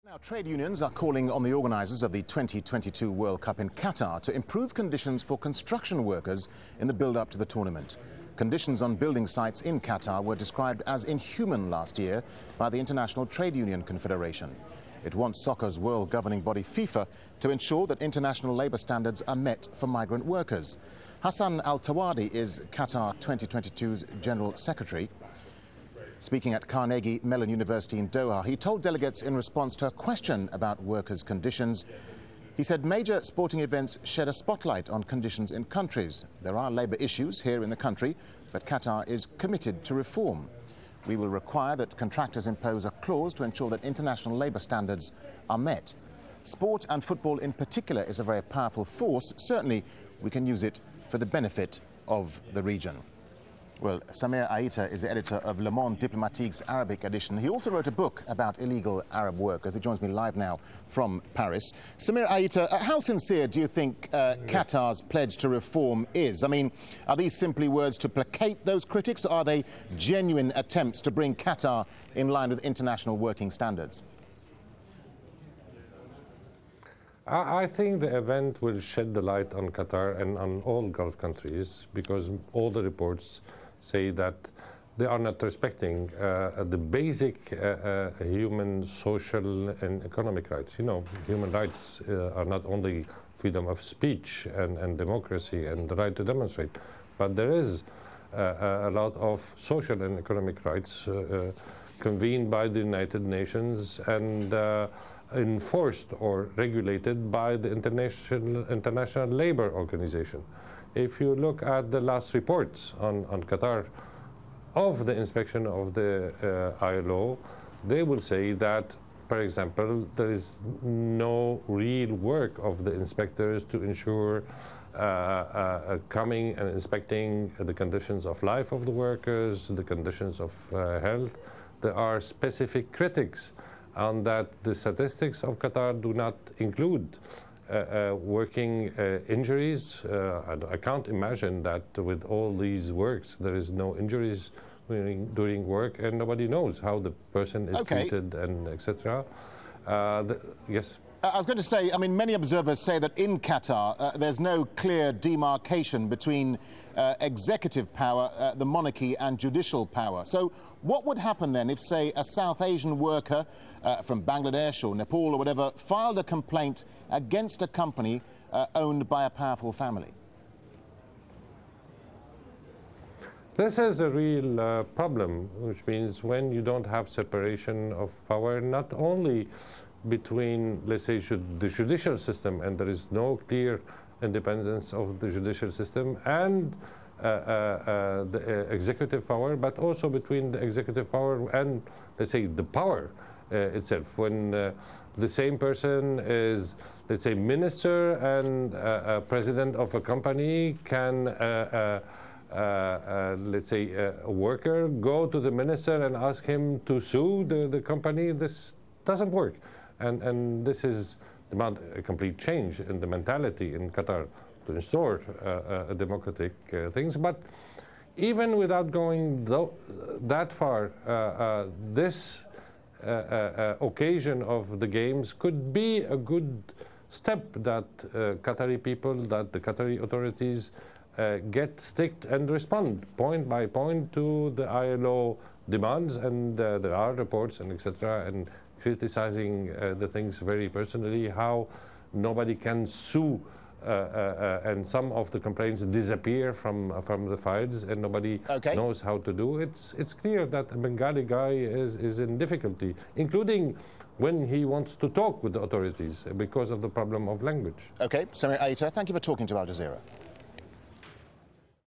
Now, trade unions are calling on the organisers of the 2022 World Cup in Qatar to improve conditions for construction workers in the build-up to the tournament. Conditions on building sites in Qatar were described as inhuman last year by the International Trade Union Confederation. It wants soccer's world governing body FIFA to ensure that international labour standards are met for migrant workers. Hassan Al-Tawadi is Qatar 2022's General Secretary. Speaking at Carnegie Mellon University in Doha, he told delegates in response to a question about workers' conditions. He said major sporting events shed a spotlight on conditions in countries. There are labour issues here in the country, but Qatar is committed to reform. We will require that contractors impose a clause to ensure that international labour standards are met. Sport, and football in particular, is a very powerful force. Certainly, we can use it for the benefit of the region. Well, Samir Aita is the editor of Le Monde Diplomatique's Arabic edition. He also wrote a book about illegal Arab workers. He joins me live now from Paris. Samir Aita, how sincere do you think Qatar's pledge to reform is? I mean, are these simply words to placate those critics, or are they genuine attempts to bring Qatar in line with international working standards? I think the event will shed the light on Qatar and on all Gulf countries, because all the reports say that they are not respecting the basic human, social and economic rights. You know, human rights are not only freedom of speech and democracy and the right to demonstrate, but there is a lot of social and economic rights convened by the United Nations and enforced or regulated by the International Labour Organization. If you look at the last reports on Qatar of the inspection of the ILO, they will say that, for example, there is no real work of the inspectors to ensure coming and inspecting the conditions of life of the workers, the conditions of health. There are specific critics on that the statistics of Qatar do not include working injuries. I can't imagine that with all these works there is no injuries during work, and nobody knows how the person is treated and etc. Yes. I was going to say, I mean, many observers say that in Qatar there's no clear demarcation between executive power, the monarchy, and judicial power. So what would happen then if, say, a South Asian worker from Bangladesh or Nepal or whatever filed a complaint against a company owned by a powerful family? This is a real problem, which means when you don't have separation of power, not only between, let's say, the judicial system, and there is no clear independence of the judicial system, and the executive power, but also between the executive power and, let's say, the power itself. When the same person is, let's say, minister and president of a company, can let's say a worker go to the minister and ask him to sue the company? This doesn't work. And this is demand a complete change in the mentality in Qatar to restore democratic things. But even without going that far, this occasion of the games could be a good step that Qatari people, that the Qatari authorities get strict and respond point by point to the ILO demands, and there are reports and etc. and criticizing the things very personally, how nobody can sue, and some of the complaints disappear from the files, and nobody knows how to do. It's clear that a Bengali guy is in difficulty, including when he wants to talk with the authorities because of the problem of language. Okay, Samir Aita, thank you for talking to Al Jazeera.